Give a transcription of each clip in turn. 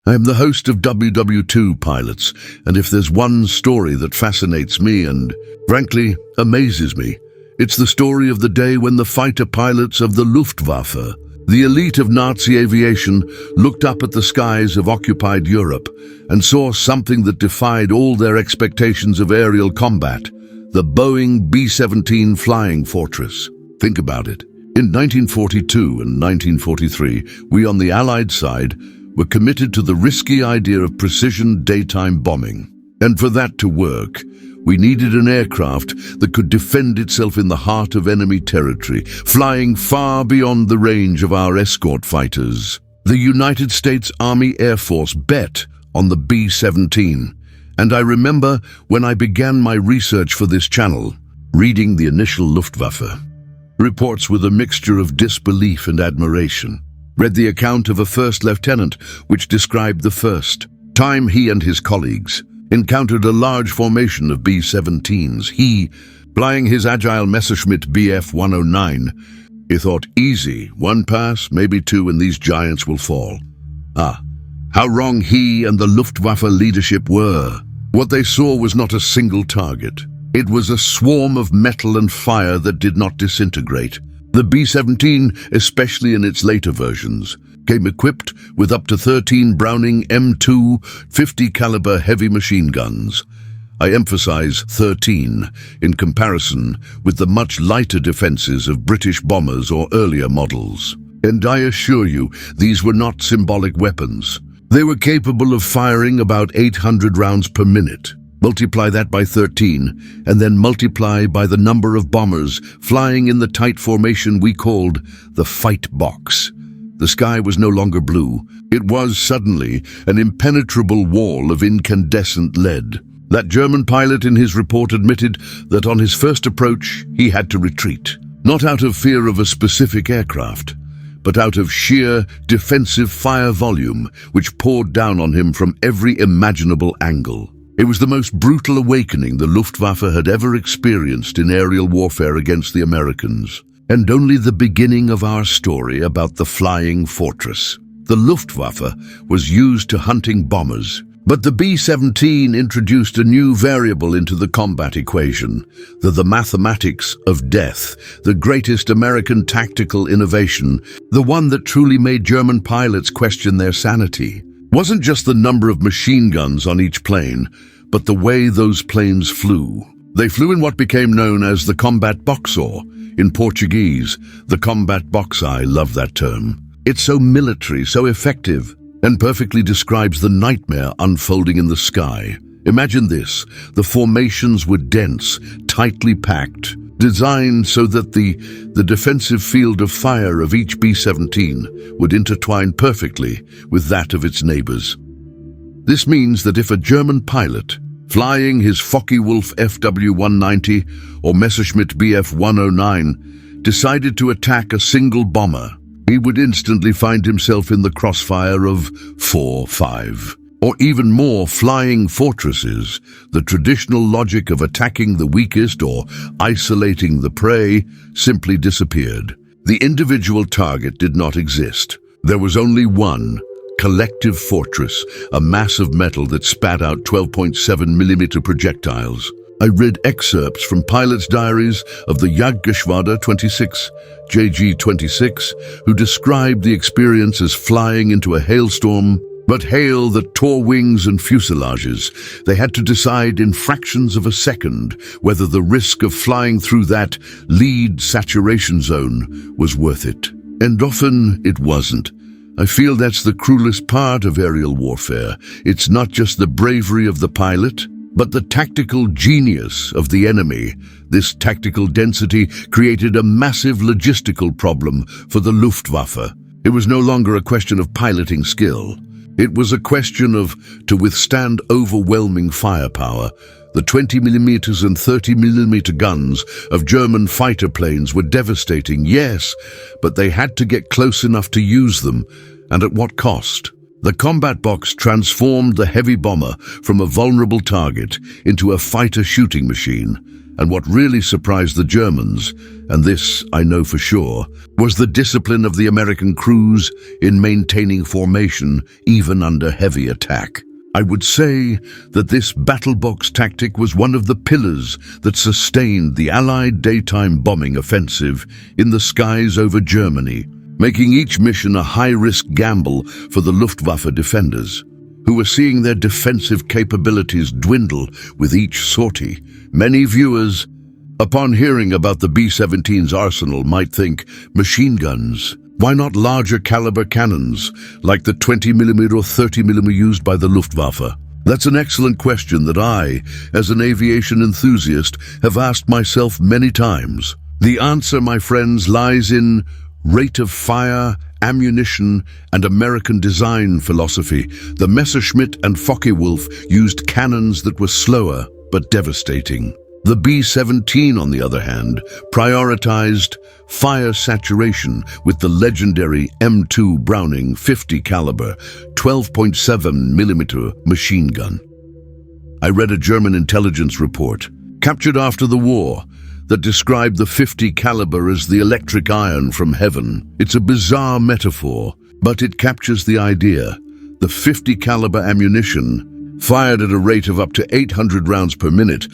I am the host of WW2 Pilots, and if there's one story that fascinates me and, frankly, amazes me, it's the story of the day when the fighter pilots of the Luftwaffe, the elite of Nazi aviation, looked up at the skies of occupied Europe and saw something that defied all their expectations of aerial combat, the Boeing B-17 flying fortress. Think about it. In 1942 and 1943, we on the Allied side were committed to the risky idea of precision daytime bombing. And for that to work, we needed an aircraft that could defend itself in the heart of enemy territory, flying far beyond the range of our escort fighters. The United States Army Air Force bet on the B-17, and I remember when I began my research for this channel, reading the initial Luftwaffe reports with a mixture of disbelief and admiration. Read the account of a first lieutenant which described the first time he and his colleagues encountered a large formation of B-17s. He, flying his agile Messerschmitt Bf-109, he thought, easy, one pass, maybe two, and these giants will fall. How wrong he and the Luftwaffe leadership were. What they saw was not a single target. It was a swarm of metal and fire that did not disintegrate. The B-17, especially in its later versions, came equipped with up to 13 Browning M2 50 caliber heavy machine guns. I emphasize 13 in comparison with the much lighter defenses of British bombers or earlier models. And I assure you, these were not symbolic weapons. They were capable of firing about 800 rounds per minute. Multiply that by 13, and then multiply by the number of bombers flying in the tight formation we called the fight box. The sky was no longer blue. It was suddenly an impenetrable wall of incandescent lead. That German pilot in his report admitted that on his first approach he had to retreat, not out of fear of a specific aircraft, but out of sheer defensive fire volume which poured down on him from every imaginable angle. It was the most brutal awakening the Luftwaffe had ever experienced in aerial warfare against the Americans, and only the beginning of our story about the flying fortress. The Luftwaffe was used to hunting bombers, but the B-17 introduced a new variable into the combat equation, the mathematics of death, the greatest American tactical innovation, the one that truly made German pilots question their sanity. Wasn't just the number of machine guns on each plane, but the way those planes flew. They flew in what became known as the combat boxer. In Portuguese, the combat box. I love that term. It's so military, so effective, and perfectly describes the nightmare unfolding in the sky. Imagine this: the formations were dense, tightly packed, designed so that the defensive field of fire of each B-17 would intertwine perfectly with that of its neighbors. This means that if a German pilot, flying his Focke-Wulf FW-190 or Messerschmitt Bf-109, decided to attack a single bomber, he would instantly find himself in the crossfire of 4, 5, or even more flying fortresses. The traditional logic of attacking the weakest or isolating the prey simply disappeared. The individual target did not exist. There was only one collective fortress, a mass of metal that spat out 12.7mm projectiles. I read excerpts from pilots' diaries of the Jagdwaffe 26, JG-26, who described the experience as flying into a hailstorm, but hail that tore wings and fuselages. They had to decide in fractions of a second whether the risk of flying through that lead saturation zone was worth it. And often it wasn't. I feel that's the cruelest part of aerial warfare. It's not just the bravery of the pilot, but the tactical genius of the enemy. This tactical density created a massive logistical problem for the Luftwaffe. It was no longer a question of piloting skill. It was a question of to withstand overwhelming firepower. The 20mm and 30mm guns of German fighter planes were devastating, yes, but they had to get close enough to use them, and at what cost? The combat box transformed the heavy bomber from a vulnerable target into a fighter shooting machine. And what really surprised the Germans, and this I know for sure, was the discipline of the American crews in maintaining formation even under heavy attack. I would say that this battle box tactic was one of the pillars that sustained the Allied daytime bombing offensive in the skies over Germany, making each mission a high-risk gamble for the Luftwaffe defenders, who were seeing their defensive capabilities dwindle with each sortie. Many viewers, upon hearing about the B-17's arsenal, might think, machine guns. Why not larger caliber cannons, like the 20mm or 30mm used by the Luftwaffe? That's an excellent question that I, as an aviation enthusiast, have asked myself many times. The answer, my friends, lies in rate of fire, ammunition, and American design philosophy. The Messerschmitt and Focke-Wulf used cannons that were slower but devastating. The B-17, on the other hand, prioritized fire saturation with the legendary M2 Browning 50 caliber 12.7mm machine gun. I read a German intelligence report, captured after the war, that described the 50 caliber as the electric iron from heaven. It's a bizarre metaphor, but it captures the idea. The 50 caliber ammunition, fired at a rate of up to 800 rounds per minute,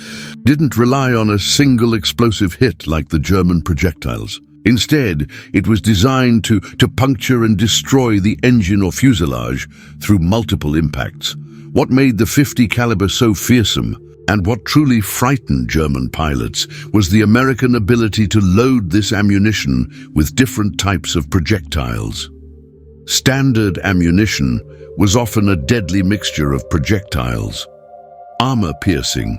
didn't rely on a single explosive hit like the German projectiles. Instead, it was designed to puncture and destroy the engine or fuselage through multiple impacts. What made the 50 caliber so fearsome, and what truly frightened German pilots, was the American ability to load this ammunition with different types of projectiles. Standard ammunition was often a deadly mixture of projectiles: armor-piercing,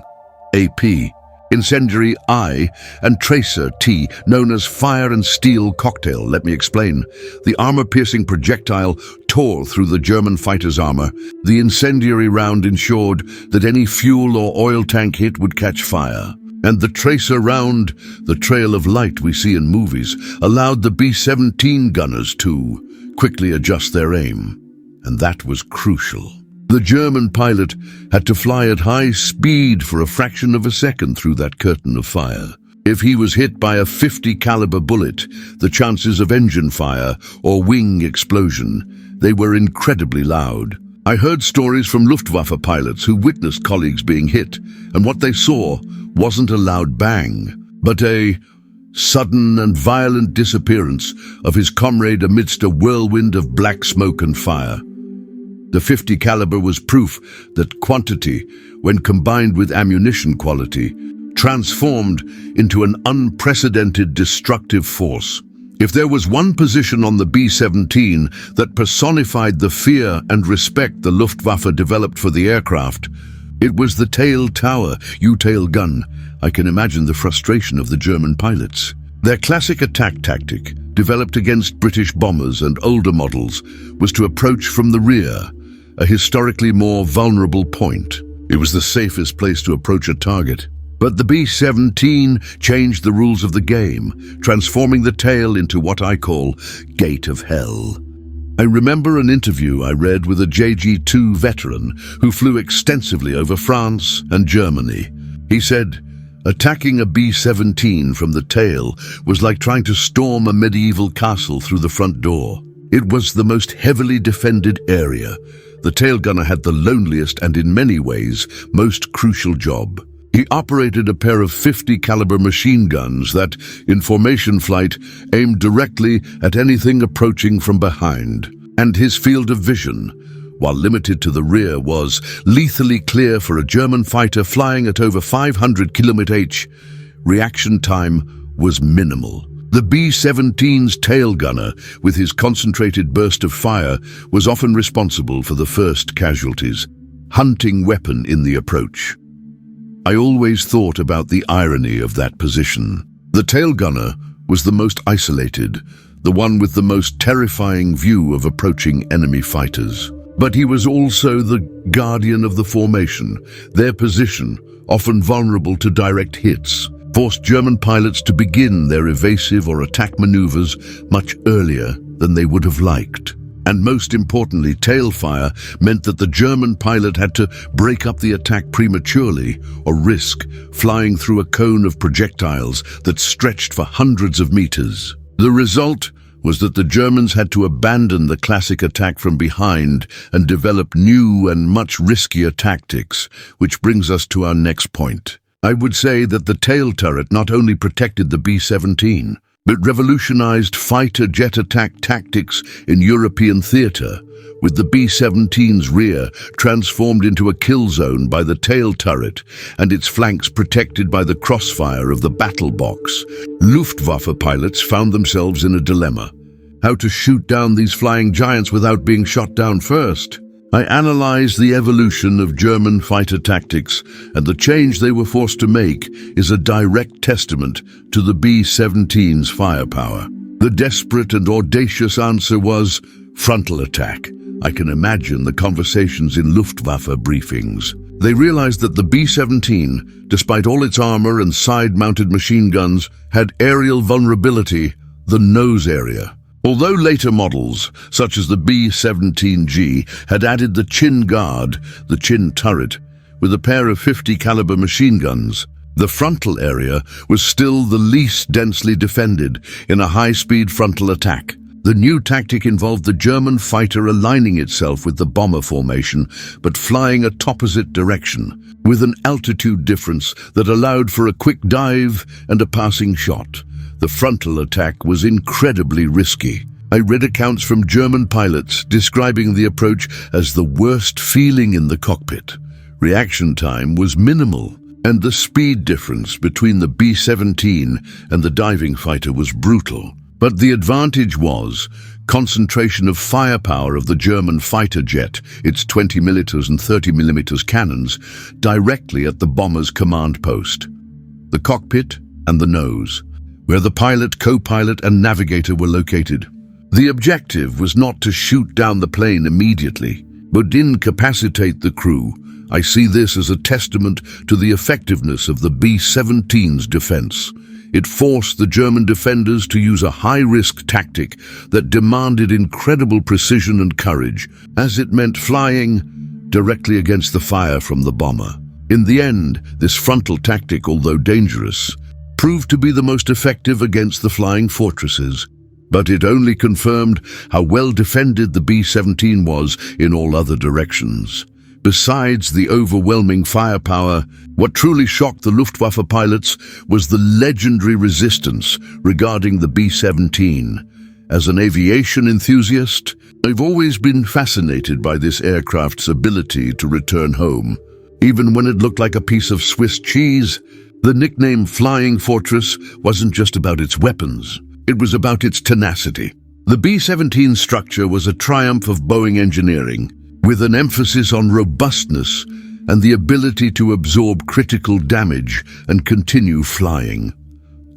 AP, incendiary, I, and tracer, T, known as fire and steel cocktail. Let me explain. The armor-piercing projectile tore through the German fighter's armor. The incendiary round ensured that any fuel or oil tank hit would catch fire. And the tracer round, the trail of light we see in movies, allowed the B-17 gunners to quickly adjust their aim. And that was crucial. The German pilot had to fly at high speed for a fraction of a second through that curtain of fire. If he was hit by a 50 caliber bullet, the chances of engine fire or wing explosion, they were incredibly loud. I heard stories from Luftwaffe pilots who witnessed colleagues being hit, and what they saw wasn't a loud bang, but a sudden and violent disappearance of his comrade amidst a whirlwind of black smoke and fire. The 50 caliber was proof that quantity, when combined with ammunition quality, transformed into an unprecedented destructive force. If there was one position on the B-17 that personified the fear and respect the Luftwaffe developed for the aircraft, it was the tail tower, U-tail gun. I can imagine the frustration of the German pilots. Their classic attack tactic, developed against British bombers and older models, was to approach from the rear, a historically more vulnerable point. It was the safest place to approach a target. But the B-17 changed the rules of the game, transforming the tail into what I call Gate of Hell. I remember an interview I read with a WW2 veteran who flew extensively over France and Germany. He said, attacking a B-17 from the tail was like trying to storm a medieval castle through the front door. It was the most heavily defended area. The tail gunner had the loneliest and, in many ways, most crucial job. He operated a pair of 50 caliber machine guns that, in formation flight, aimed directly at anything approaching from behind. And his field of vision, while limited to the rear, was lethally clear for a German fighter flying at over 500 km/h. Reaction time was minimal. The B-17's tail gunner, with his concentrated burst of fire, was often responsible for the first casualties, hunting weapon in the approach. I always thought about the irony of that position. The tail gunner was the most isolated, the one with the most terrifying view of approaching enemy fighters. But he was also the guardian of the formation. Their position, often vulnerable to direct hits, forced German pilots to begin their evasive or attack maneuvers much earlier than they would have liked. And most importantly, tail fire meant that the German pilot had to break up the attack prematurely or risk flying through a cone of projectiles that stretched for hundreds of meters. The result was that the Germans had to abandon the classic attack from behind and develop new and much riskier tactics, which brings us to our next point. I would say that the tail turret not only protected the B-17, but revolutionized fighter jet attack tactics in European theater, with the B-17's rear transformed into a kill zone by the tail turret and its flanks protected by the crossfire of the battle box. Luftwaffe pilots found themselves in a dilemma: how to shoot down these flying giants without being shot down first. I analyzed the evolution of German fighter tactics, and the change they were forced to make is a direct testament to the B-17's firepower. The desperate and audacious answer was frontal attack. I can imagine the conversations in Luftwaffe briefings. They realized that the B-17, despite all its armor and side-mounted machine guns, had aerial vulnerability, the nose area. Although later models, such as the B-17G, had added the chin guard, the chin turret, with a pair of 50 caliber machine guns, the frontal area was still the least densely defended in a high-speed frontal attack. The new tactic involved the German fighter aligning itself with the bomber formation, but flying a opposite direction, with an altitude difference that allowed for a quick dive and a passing shot. The frontal attack was incredibly risky. I read accounts from German pilots describing the approach as the worst feeling in the cockpit. Reaction time was minimal, and the speed difference between the B-17 and the diving fighter was brutal. But the advantage was concentration of firepower of the German fighter jet, its 20mm and 30mm cannons, directly at the bomber's command post, the cockpit and the nose, where the pilot, co-pilot and navigator were located. The objective was not to shoot down the plane immediately, but incapacitate the crew. I see this as a testament to the effectiveness of the B-17's defense. It forced the German defenders to use a high-risk tactic that demanded incredible precision and courage, as it meant flying directly against the fire from the bomber. In the end, this frontal tactic, although dangerous, proved to be the most effective against the flying fortresses. But it only confirmed how well defended the B-17 was in all other directions. Besides the overwhelming firepower, what truly shocked the Luftwaffe pilots was the legendary resistance regarding the B-17. As an aviation enthusiast, I've always been fascinated by this aircraft's ability to return home. Even when it looked like a piece of Swiss cheese, the nickname Flying Fortress wasn't just about its weapons, it was about its tenacity. The B-17 structure was a triumph of Boeing engineering, with an emphasis on robustness and the ability to absorb critical damage and continue flying.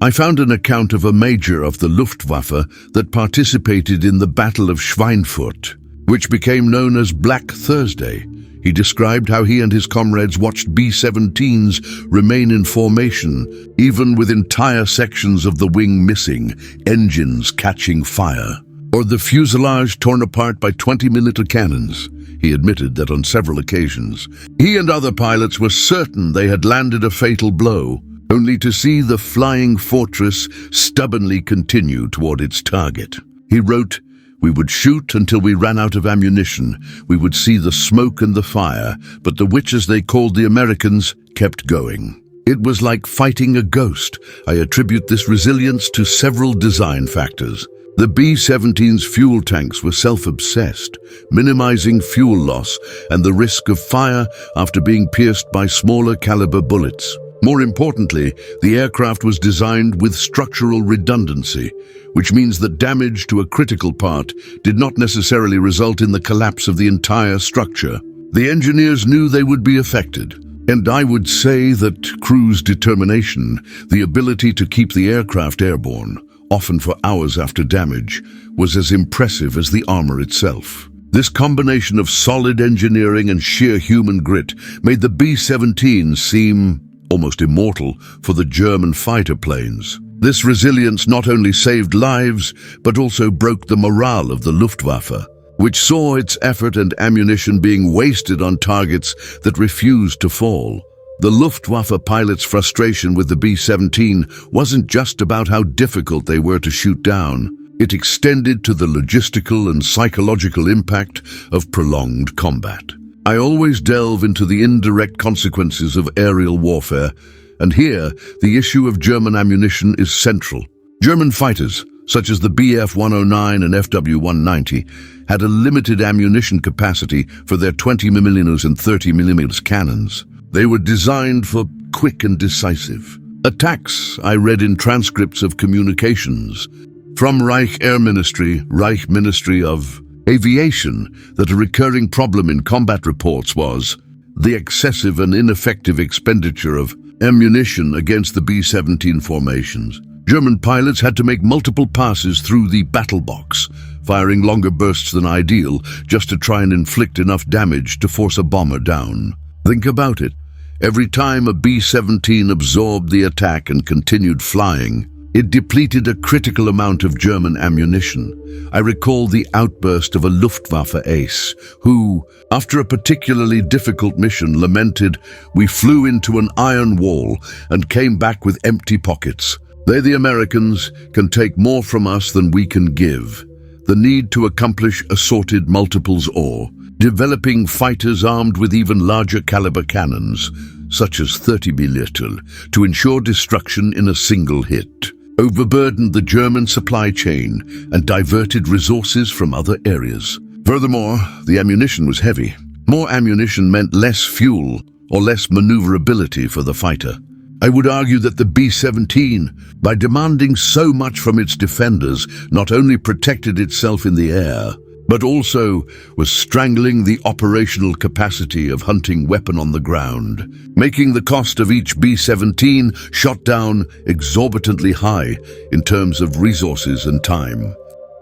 I found an account of a major of the Luftwaffe that participated in the Battle of Schweinfurt, which became known as Black Thursday. He described how he and his comrades watched B-17s remain in formation, even with entire sections of the wing missing, engines catching fire, or the fuselage torn apart by 20mm cannons. He admitted that on several occasions, he and other pilots were certain they had landed a fatal blow, only to see the flying fortress stubbornly continue toward its target. He wrote, "We would shoot until we ran out of ammunition. We would see the smoke and the fire, but the witches they called the Americans kept going." It was like fighting a ghost. I attribute this resilience to several design factors. The B-17's fuel tanks were self-obsessed, minimizing fuel loss and the risk of fire after being pierced by smaller caliber bullets. More importantly, the aircraft was designed with structural redundancy, which means that damage to a critical part did not necessarily result in the collapse of the entire structure. The engineers knew they would be affected, and I would say that crew's determination, the ability to keep the aircraft airborne, often for hours after damage, was as impressive as the armor itself. This combination of solid engineering and sheer human grit made the B-17 seem almost immortal for the German fighter planes. This resilience not only saved lives, but also broke the morale of the Luftwaffe. which saw its effort and ammunition being wasted on targets that refused to fall. The Luftwaffe pilots' frustration with the B-17 wasn't just about how difficult they were to shoot down. It extended to the logistical and psychological impact of prolonged combat. I always delve into the indirect consequences of aerial warfare, and here the issue of German ammunition is central. German fighters, such as the Bf-109 and FW-190, had a limited ammunition capacity for their 20mm and 30mm cannons. They were designed for quick and decisive attacks. I read in transcripts of communications from Reich Air Ministry, Reich Ministry of Aviation, that a recurring problem in combat reports was the excessive and ineffective expenditure of ammunition against the B-17 formations. German pilots had to make multiple passes through the battle box, firing longer bursts than ideal, just to try and inflict enough damage to force a bomber down. Think about it. Every time a B-17 absorbed the attack and continued flying, it depleted a critical amount of German ammunition. I recall the outburst of a Luftwaffe ace who, after a particularly difficult mission, lamented, "We flew into an iron wall and came back with empty pockets. They, the Americans, can take more from us than we can give." The need to accomplish assorted multiples or developing fighters armed with even larger caliber cannons, such as 30mm, to ensure destruction in a single hit, overburdened the German supply chain and diverted resources from other areas. Furthermore, the ammunition was heavy. More ammunition meant less fuel or less maneuverability for the fighter. I would argue that the B-17, by demanding so much from its defenders, not only protected itself in the air, but also was strangling the operational capacity of hunting weapon on the ground, making the cost of each B-17 shot down exorbitantly high in terms of resources and time.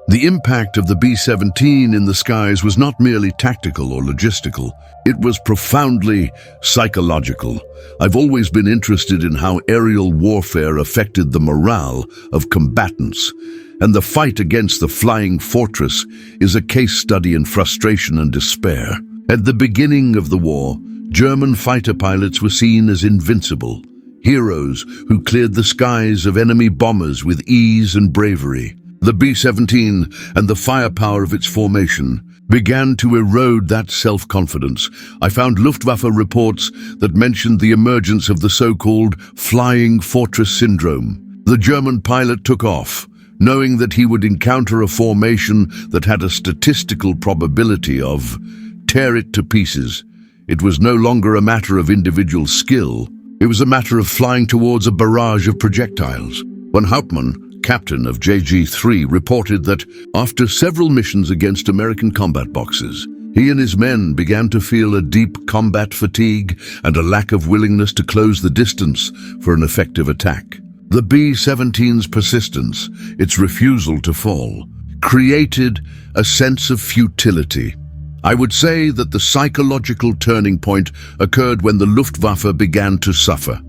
The impact of the B-17 in the skies was not merely tactical or logistical, it was profoundly psychological. I've always been interested in how aerial warfare affected the morale of combatants, and the fight against the flying fortress is a case study in frustration and despair. At the beginning of the war, German fighter pilots were seen as invincible, heroes who cleared the skies of enemy bombers with ease and bravery. The B-17 and the firepower of its formation began to erode that self-confidence. I found Luftwaffe reports that mentioned the emergence of the so-called flying fortress syndrome. The German pilot took off, knowing that he would encounter a formation that had a statistical probability of tear it to pieces. It was no longer a matter of individual skill. It was a matter of flying towards a barrage of projectiles. When Hauptmann, captain of JG-3, reported that after several missions against American combat boxes, he and his men began to feel a deep combat fatigue and a lack of willingness to close the distance for an effective attack. The B-17's persistence, its refusal to fall, created a sense of futility. I would say that the psychological turning point occurred when the Luftwaffe began to suffer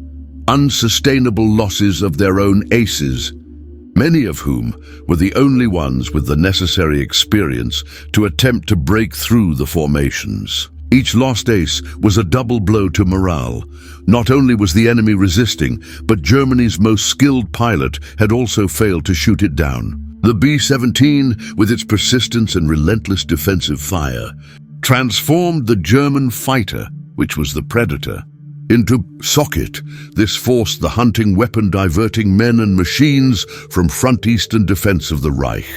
unsustainable losses of their own aces, many of whom were the only ones with the necessary experience to attempt to break through the formations. Each lost ace was a double blow to morale. Not only was the enemy resisting, but Germany's most skilled pilot had also failed to shoot it down. The B-17, with its persistence and relentless defensive fire, transformed the German fighter, which was the Predator, into socket. This forced the hunting weapon diverting men and machines from front eastern defense of the Reich.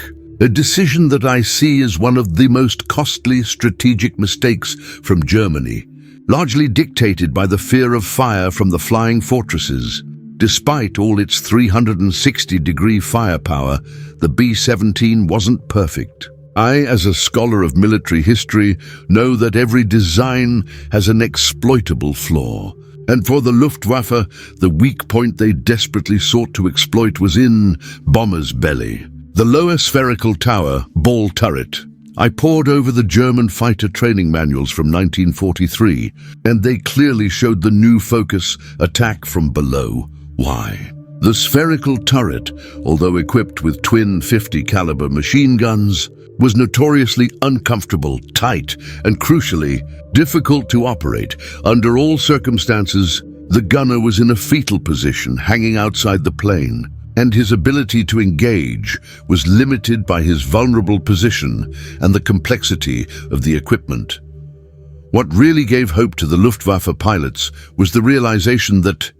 A decision that I see as one of the most costly strategic mistakes from Germany, largely dictated by the fear of fire from the flying fortresses. Despite all its 360-degree firepower, the B-17 wasn't perfect. I, as a scholar of military history, know that every design has an exploitable flaw. And for the Luftwaffe, the weak point they desperately sought to exploit was in bomber's belly. The lower spherical tower, ball turret. I pored over the German fighter training manuals from 1943, and they clearly showed the new focus, attack from below. Why? The spherical turret, although equipped with twin 50-caliber machine guns, was notoriously uncomfortable, tight, and crucially, difficult to operate. Under all circumstances, the gunner was in a fetal position, hanging outside the plane, and his ability to engage was limited by his vulnerable position and the complexity of the equipment. What really gave hope to the Luftwaffe pilots was the realization that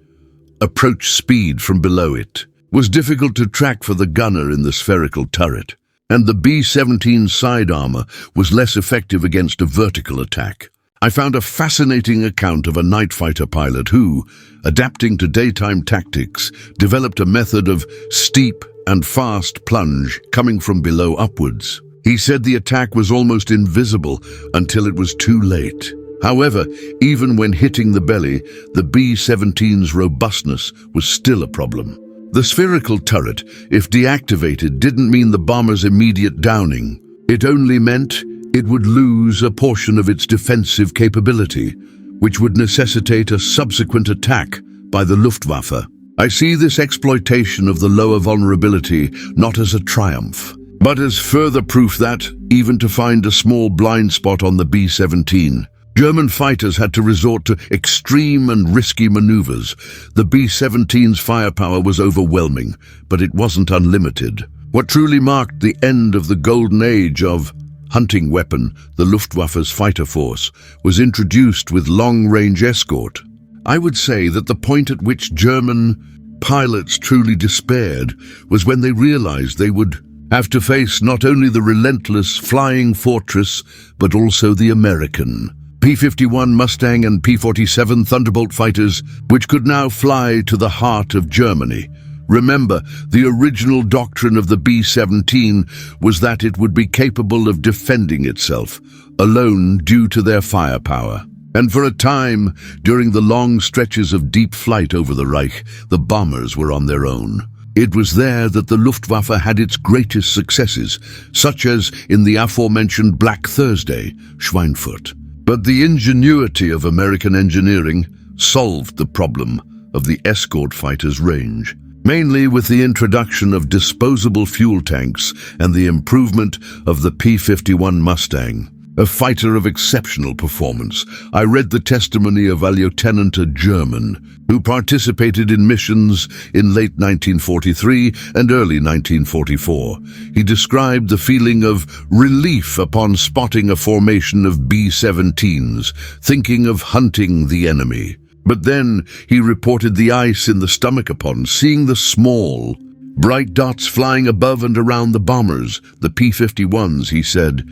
approach speed from below it was difficult to track for the gunner in the spherical turret, and the B-17 side armor was less effective against a vertical attack. I found a fascinating account of a night fighter pilot who, adapting to daytime tactics, developed a method of steep and fast plunge coming from below upwards. He said the attack was almost invisible until it was too late. However, even when hitting the belly, the B-17's robustness was still a problem. The spherical turret, if deactivated, didn't mean the bomber's immediate downing. It only meant it would lose a portion of its defensive capability, which would necessitate a subsequent attack by the Luftwaffe. I see this exploitation of the lower vulnerability not as a triumph, but as further proof that, even to find a small blind spot on the B-17, German fighters had to resort to extreme and risky maneuvers. The B-17's firepower was overwhelming, but it wasn't unlimited. What truly marked the end of the golden age of hunting weapon, the Luftwaffe's fighter force, was introduced with long-range escort. I would say that the point at which German pilots truly despaired was when they realized they would have to face not only the relentless flying fortress, but also the American P-51 Mustang and P-47 Thunderbolt fighters, which could now fly to the heart of Germany. Remember, the original doctrine of the B-17 was that it would be capable of defending itself, alone due to their firepower. And for a time, during the long stretches of deep flight over the Reich, the bombers were on their own. It was there that the Luftwaffe had its greatest successes, such as in the aforementioned Black Thursday, Schweinfurt. But the ingenuity of American engineering solved the problem of the escort fighters' range, mainly with the introduction of disposable fuel tanks and the improvement of the P-51 Mustang. A fighter of exceptional performance, I read the testimony of a lieutenant, a German, who participated in missions in late 1943 and early 1944. He described the feeling of relief upon spotting a formation of B-17s, thinking of hunting the enemy. But then he reported the ice in the stomach upon seeing the small, bright dots flying above and around the bombers, the P-51s, he said.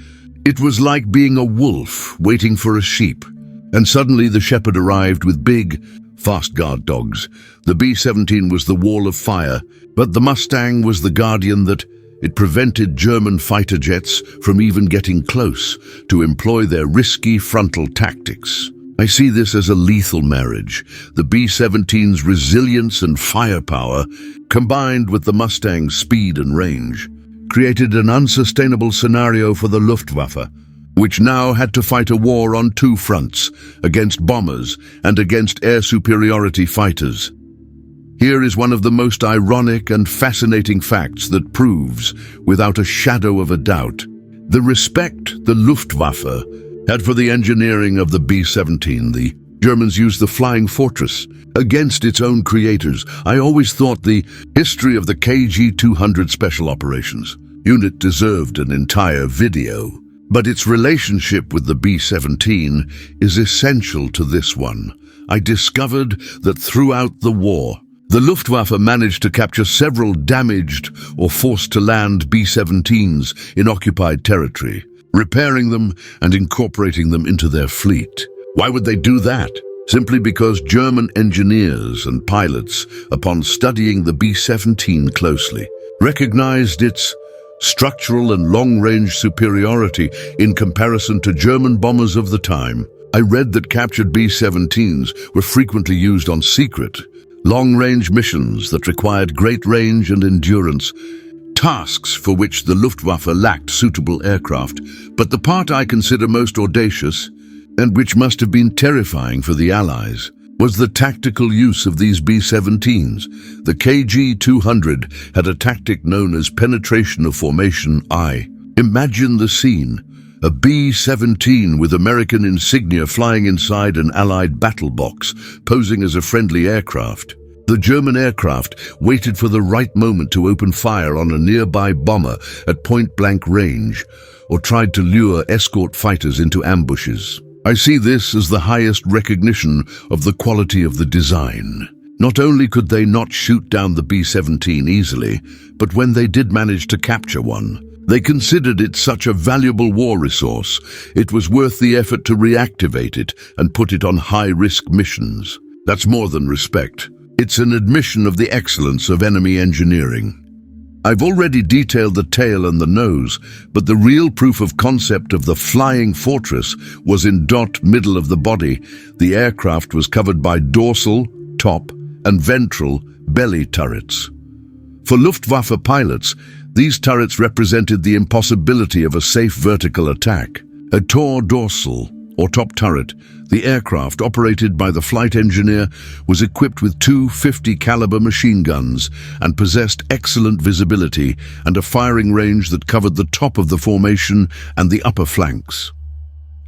It was like being a wolf waiting for a sheep, and suddenly the shepherd arrived with big, fast guard dogs. The B-17 was the wall of fire, but the Mustang was the guardian that it prevented German fighter jets from even getting close to employ their risky frontal tactics. I see this as a lethal marriage. The B-17's resilience and firepower, combined with the Mustang's speed and range, created an unsustainable scenario for the Luftwaffe, which now had to fight a war on two fronts, against bombers and against air superiority fighters. Here is one of the most ironic and fascinating facts that proves, without a shadow of a doubt, the respect the Luftwaffe had for the engineering of the B-17. The Germans used the flying fortress against its own creators. I always thought the history of the KG-200 Special Operations Unit deserved an entire video, but its relationship with the B-17 is essential to this one. I discovered that throughout the war, the Luftwaffe managed to capture several damaged or forced to land B-17s in occupied territory, repairing them and incorporating them into their fleet. Why would they do that? Simply because German engineers and pilots, upon studying the B-17 closely, recognized its structural and long-range superiority in comparison to German bombers of the time. I read that captured B-17s were frequently used on secret, long-range missions that required great range and endurance, tasks for which the Luftwaffe lacked suitable aircraft. But the part I consider most audacious, and which must have been terrifying for the Allies, was the tactical use of these B-17s. The KG-200 had a tactic known as penetration of formation I. Imagine the scene. A B-17 with American insignia flying inside an Allied battle box, posing as a friendly aircraft. The German aircraft waited for the right moment to open fire on a nearby bomber at point-blank range, or tried to lure escort fighters into ambushes. I see this as the highest recognition of the quality of the design. Not only could they not shoot down the B-17 easily, but when they did manage to capture one, they considered it such a valuable war resource, it was worth the effort to reactivate it and put it on high-risk missions. That's more than respect. It's an admission of the excellence of enemy engineering. I've already detailed the tail and the nose, but the real proof of concept of the flying fortress was in middle of the body. The aircraft was covered by dorsal, top, and ventral belly turrets. For Luftwaffe pilots, these turrets represented the impossibility of a safe vertical attack. A tall dorsal, or top turret, the aircraft, operated by the flight engineer, was equipped with two 50-caliber machine guns and possessed excellent visibility and a firing range that covered the top of the formation and the upper flanks.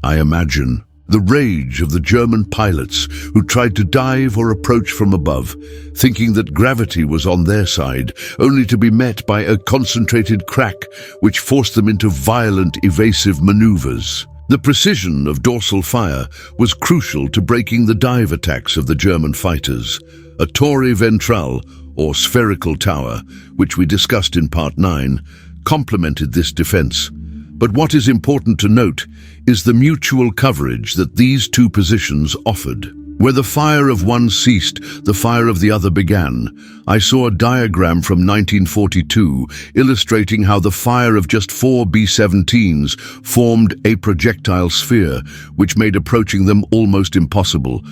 I imagine the rage of the German pilots who tried to dive or approach from above, thinking that gravity was on their side, only to be met by a concentrated crack which forced them into violent evasive maneuvers. The precision of dorsal fire was crucial to breaking the dive attacks of the German fighters. A torre ventral, or spherical tower, which we discussed in Part 9, complemented this defense. But what is important to note is the mutual coverage that these two positions offered. Where the fire of one ceased, the fire of the other began. I saw a diagram from 1942 illustrating how the fire of just 4 B-17s formed a projectile sphere, which made approaching them almost impossible.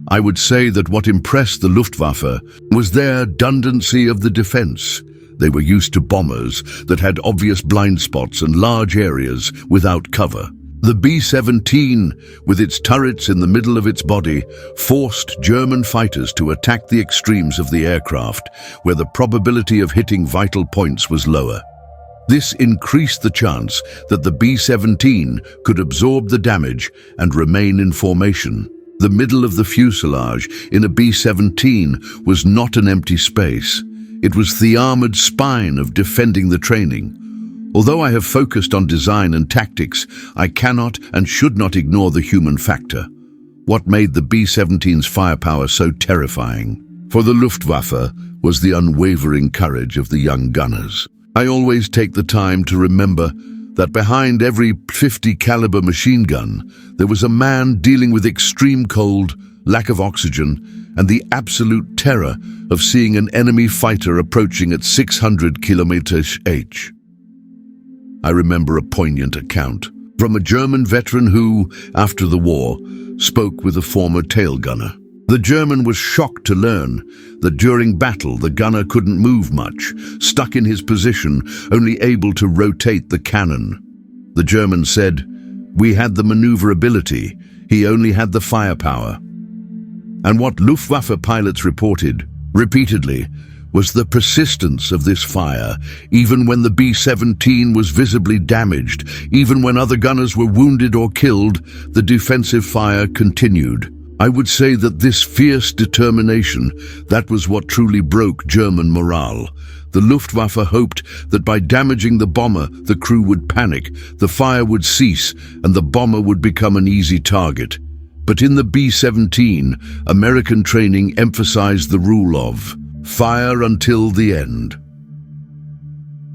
I would say that what impressed the Luftwaffe was their redundancy of the defense. They were used to bombers that had obvious blind spots and large areas without cover. The B-17, with its turrets in the middle of its body, forced German fighters to attack the extremes of the aircraft, where the probability of hitting vital points was lower. This increased the chance that the B-17 could absorb the damage and remain in formation. The middle of the fuselage in a B-17 was not an empty space. It was the armored spine of defending the training. Although I have focused on design and tactics, I cannot and should not ignore the human factor. What made the B-17's firepower so terrifying? For the Luftwaffe was the unwavering courage of the young gunners. I always take the time to remember that behind every 50-caliber machine gun, there was a man dealing with extreme cold, lack of oxygen, and the absolute terror of seeing an enemy fighter approaching at 600 km/h. I remember a poignant account from a German veteran who, after the war, spoke with a former tail gunner. The German was shocked to learn that during battle the gunner couldn't move much, stuck in his position, only able to rotate the cannon. The German said, "We had the maneuverability, he only had the firepower." And what Luftwaffe pilots reported, repeatedly, was the persistence of this fire, even when the B-17 was visibly damaged, even when other gunners were wounded or killed, the defensive fire continued. I would say that this fierce determination, that was what truly broke German morale. The Luftwaffe hoped that by damaging the bomber, the crew would panic, the fire would cease, and the bomber would become an easy target. But in the B-17, American training emphasized the rule of fire until the end.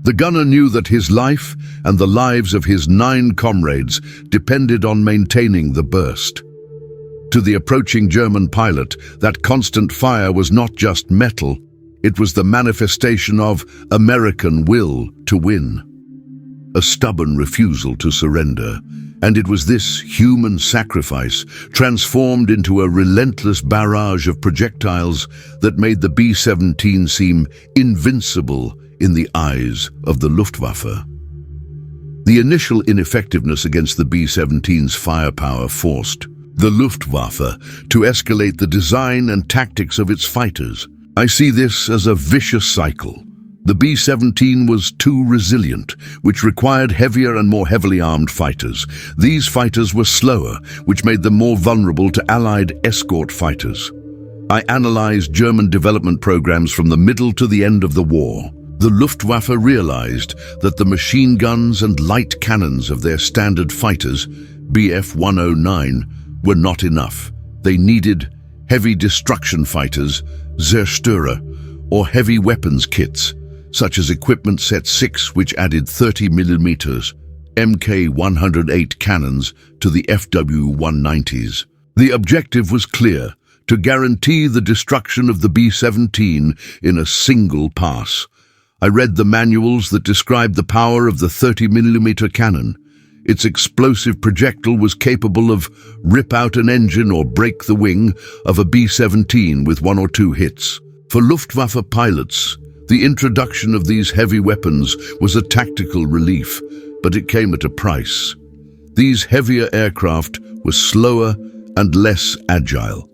The gunner knew that his life and the lives of his 9 comrades depended on maintaining the burst. To the approaching German pilot, that constant fire was not just metal, it was the manifestation of American will to win. A stubborn refusal to surrender, and it was this human sacrifice, transformed into a relentless barrage of projectiles, that made the B-17 seem invincible in the eyes of the Luftwaffe. The initial ineffectiveness against the B-17's firepower forced the Luftwaffe to escalate the design and tactics of its fighters. I see this as a vicious cycle. The B-17 was too resilient, which required heavier and more heavily armed fighters. These fighters were slower, which made them more vulnerable to Allied escort fighters. I analyzed German development programs from the middle to the end of the war. The Luftwaffe realized that the machine guns and light cannons of their standard fighters, Bf-109, were not enough. They needed heavy destruction fighters, Zerstörer, or heavy weapons kits, such as Equipment Set 6, which added 30mm Mk108 cannons to the FW-190s. The objective was clear: to guarantee the destruction of the B-17 in a single pass. I read the manuals that described the power of the 30mm cannon. Its explosive projectile was capable of rip out an engine or break the wing of a B-17 with 1 or 2 hits. For Luftwaffe pilots, the introduction of these heavy weapons was a tactical relief, but it came at a price. These heavier aircraft were slower and less agile.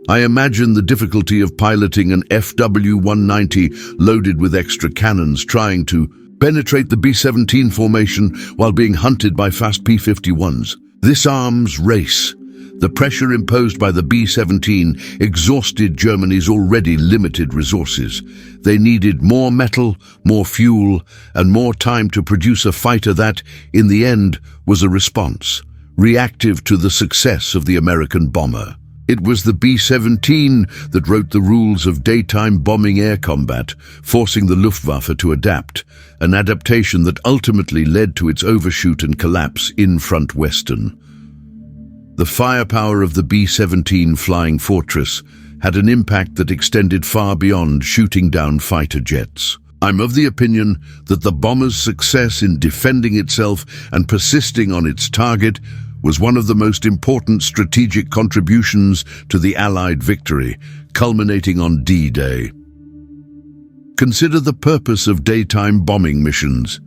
I imagine the difficulty of piloting an FW-190 loaded with extra cannons trying to penetrate the B-17 formation while being hunted by fast P-51s. This arms race, the pressure imposed by the B-17, exhausted Germany's already limited resources. They needed more metal, more fuel, and more time to produce a fighter that, in the end, was a response, reactive to the success of the American bomber. It was the B-17 that wrote the rules of daytime bombing air combat, forcing the Luftwaffe to adapt, an adaptation that ultimately led to its overshoot and collapse in front Western. The firepower of the B-17 Flying Fortress had an impact that extended far beyond shooting down fighter jets. I'm of the opinion that the bomber's success in defending itself and persisting on its target was one of the most important strategic contributions to the Allied victory, culminating on D-Day. Consider the purpose of daytime bombing missions.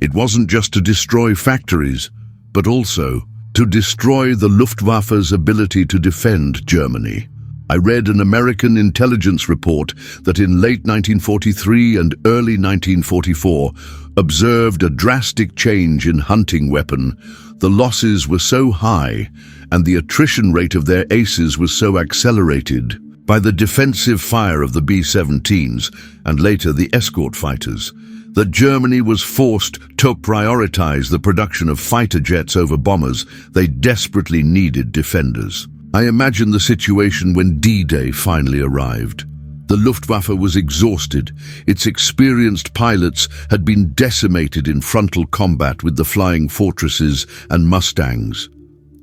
It wasn't just to destroy factories, but also to destroy the Luftwaffe's ability to defend Germany. I read an American intelligence report that in late 1943 and early 1944 observed a drastic change in hunting weapon. The losses were so high and the attrition rate of their aces was so accelerated by the defensive fire of the B-17s and later the escort fighters that Germany was forced to prioritize the production of fighter jets over bombers. They desperately needed defenders. I imagine the situation when D-Day finally arrived. The Luftwaffe was exhausted. Its experienced pilots had been decimated in frontal combat with the Flying Fortresses and Mustangs.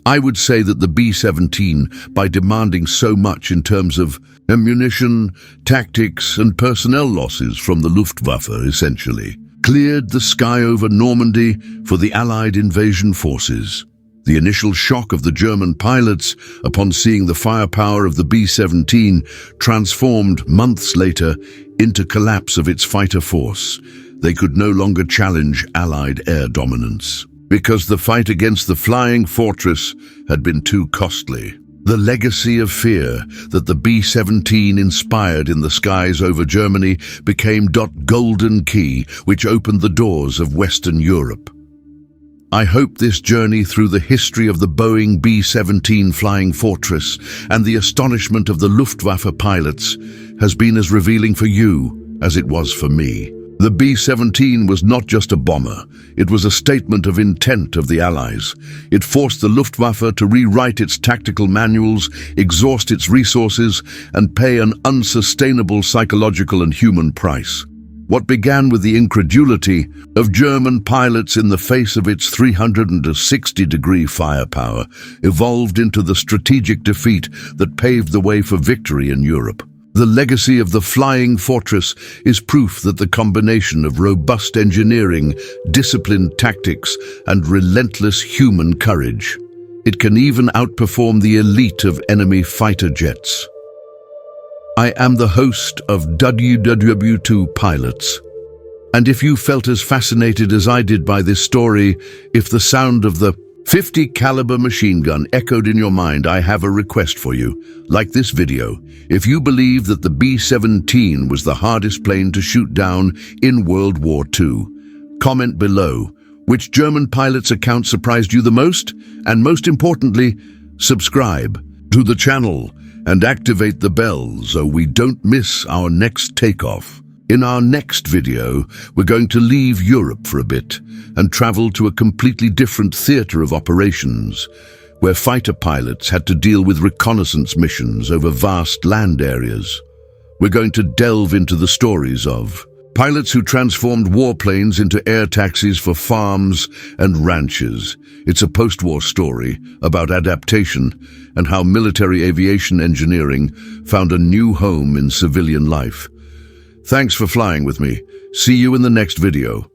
I would say that the B-17, by demanding so much in terms of ammunition, tactics, and personnel losses from the Luftwaffe, essentially, cleared the sky over Normandy for the Allied invasion forces. The initial shock of the German pilots upon seeing the firepower of the B-17 transformed months later into collapse of its fighter force. They could no longer challenge Allied air dominance because the fight against the Flying Fortress had been too costly. The legacy of fear that the B-17 inspired in the skies over Germany became golden key which opened the doors of Western Europe. I hope this journey through the history of the Boeing B-17 Flying Fortress and the astonishment of the Luftwaffe pilots has been as revealing for you as it was for me. The B-17 was not just a bomber, it was a statement of intent of the Allies. It forced the Luftwaffe to rewrite its tactical manuals, exhaust its resources, and pay an unsustainable psychological and human price. What began with the incredulity of German pilots in the face of its 360-degree firepower evolved into the strategic defeat that paved the way for victory in Europe. The legacy of the Flying Fortress is proof that the combination of robust engineering, disciplined tactics, and relentless human courage, it can even outperform the elite of enemy fighter jets. I am the host of WW2 Pilots, and if you felt as fascinated as I did by this story, if the sound of the .50 caliber machine gun echoed in your mind. I have a request for you. Like this video, if you believe that the B-17 was the hardest plane to shoot down in World War II, comment below. Which German pilot's account surprised you the most? And most importantly, subscribe to the channel and activate the bell so we don't miss our next takeoff. In our next video, we're going to leave Europe for a bit and travel to a completely different theater of operations, where fighter pilots had to deal with reconnaissance missions over vast land areas. We're going to delve into the stories of pilots who transformed warplanes into air taxis for farms and ranches. It's a post-war story about adaptation and how military aviation engineering found a new home in civilian life. Thanks for flying with me. See you in the next video.